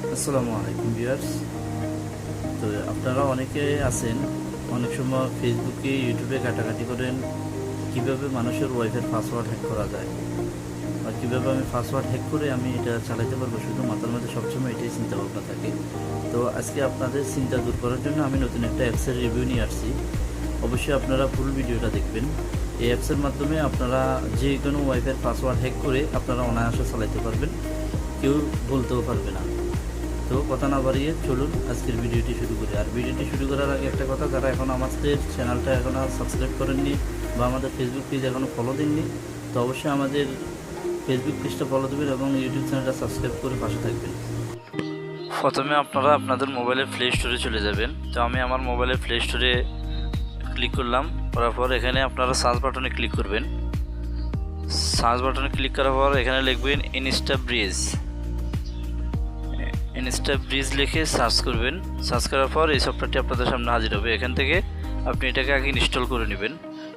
আসসালামু আলাইকুম ভিউয়ার্স। তো আপনারা অনেকে আছেন, অনেক সময় ফেসবুকে ইউটিউবে ঘাটাঘাটি করেন কিভাবে মানুষের ওয়াইফাই পাসওয়ার্ড হ্যাক করা যায় বা কীভাবে আমি পাসওয়ার্ড হ্যাক করে আমি এটা চালাতে পারবো, শুধু মাথার মধ্যে সবসময় এটাই চিন্তা ভাবনা থাকে। তো আজকে আপনাদের চিন্তা দূর করার জন্য আমি নতুন একটা অ্যাপসের রিভিউ নিয়ে আসছি। অবশ্যই আপনারা ফুল ভিডিওটা দেখবেন। এই অ্যাপসের মাধ্যমে আপনারা যে কোনো ওয়াইফাইয়ের পাসওয়ার্ড হ্যাক করে আপনারা অনায়াসে চালাতে পারবেন, কেউ বলতেও পারবে না। তো কথা না বাড়িয়ে চলুন আজকের ভিডিওটি শুরু করি। আর ভিডিওটি শুরু করার আগে একটা কথা, যারা এখন আমাদের চ্যানেলটা এখনও সাবস্ক্রাইব করেননি বা আমাদের ফেসবুক পেজ এখনও ফলো দেননি, তো অবশ্যই আমাদের ফেসবুক পেজটা ফলো দেবেন এবং ইউটিউব চ্যানেলটা সাবস্ক্রাইব করে পাশে থাকবেন। প্রথমে আপনারা আপনাদের মোবাইলের প্লে স্টোরে চলে যাবেন। তো আমি আমার মোবাইলের প্লে স্টোরে ক্লিক করলাম। করার পর এখানে আপনারা সার্চ বাটনে ক্লিক করবেন। সার্চ বাটনে ক্লিক করার পর এখানে লিখবেন ইনস্টা ব্রিজ লিখে সার্চ করবেন। সার্চ করার পর এই সফটওয়্যারটি আপনাদের সামনে হাজির হবে। এখান থেকে আপনি এটাকে আগে ইনস্টল করে নেবেন।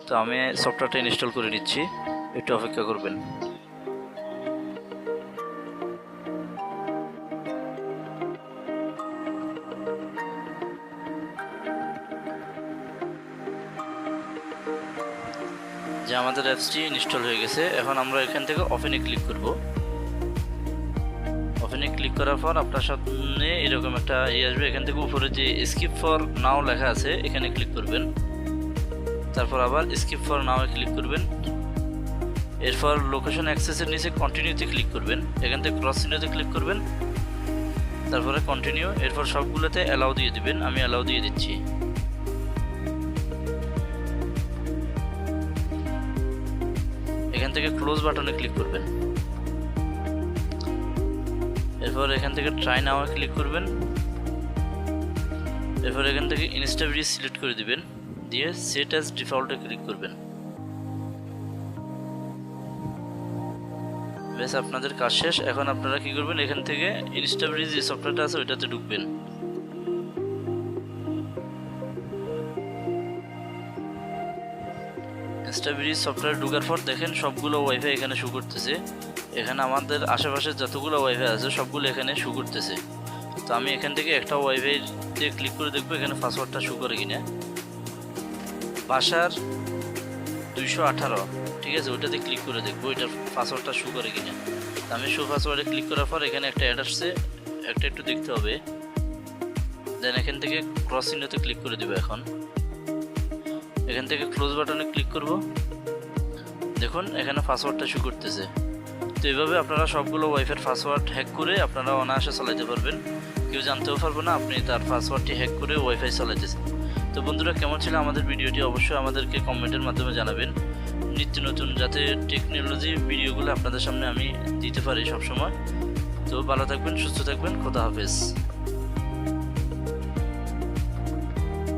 তো আমি সফটওয়্যারটা ইনস্টল করে নিচ্ছি, একটু অপেক্ষা করবেন। যে আমাদের অ্যাপসটি ইনস্টল হয়ে গেছে, এখন আমরা এখান থেকে ওপেনে ক্লিক করব। ওপেনে ক্লিক করার পর আপনার সামনে এরকম একটা আসবে। এখান থেকে উপরে যে স্কিপ ফর নাও লেখা আছে এখানে ক্লিক করবেন। তারপর আবার স্কিপ ফর নাও ক্লিক করবেন। এরপর লোকেশন অ্যাক্সেসের নিচে কন্টিনিউতে ক্লিক করবেন। এখান থেকে ক্রস চিহ্নতে ক্লিক করবেন, তারপরে কন্টিনিউ। এরপর সবগুলোতে অ্যালাউ দিয়ে দিবেন। আমি অ্যালাউ দিয়ে দিচ্ছি। এখান থেকে ক্লোজ বাটনে ক্লিক করবেন। এরপর এখান থেকে ট্রাই নাও ক্লিক করবেন। এরপর এখান থেকে ইনস্টা ব্রিজ সিলেক্ট করে দিবেন, দিয়ে সেট অ্যাজ ডিফল্টে ক্লিক করবেন। বেশ, আপনাদের কাজ শেষ। এখন আপনারা কি করবেন, এখান থেকে ইনস্টা ব্রিজ যে সফটওয়্যারটা আছে ওইটাতে ঢুকবেন। ইনস্টা ব্রিজ সফটওয়্যার ঢোকার পর দেখেন সবগুলো ওয়াইফাই এখানে শো করতেছে। এখানে আমাদের আশেপাশে যতগুলো ওয়াইফাই আছে সবগুলো এখানে শো করতেছে। তো আমি এখান থেকে একটা ওয়াইফাইতে ক্লিক করে দেখবো এখানে পাসওয়ার্ডটা শো করে কিনা। বাসার 218, ঠিক আছে, ওইটাতে ক্লিক করে দেখবো এটার পাসওয়ার্ডটা শো করে কিনা। আমি শো পাসওয়ার্ডে ক্লিক করার পর এখানে একটা অ্যাড আসছে, একটা একটু দেখতে হবে। দেন এখান থেকে ক্রস চিহ্নতে ক্লিক করে দেবো। এখন এখান থেকে ক্লোজ বাটনে ক্লিক করব। দেখুন এখানে পাসওয়ার্ডটা শো করতেছে। তো এইভাবে আপনারা সবগুলো ওয়াইফাইয়ের পাসওয়ার্ড হ্যাক করে আপনারা অনায়াসে চালাতে পারবেন, কেউ জানতেও পারবে না আপনি তার পাসওয়ার্ডটি হ্যাক করে ওয়াইফাই চালাইতেছেন। তো বন্ধুরা, কেমন ছিল আমাদের ভিডিওটি অবশ্যই আমাদেরকে কমেন্টের মাধ্যমে জানাবেন, নিত্য নতুন যাতে টেকনোলজি ভিডিওগুলো আপনাদের সামনে আমি দিতে পারি সবসময়। তো ভালো থাকবেন, সুস্থ থাকবেন, খোদা হাফেজ।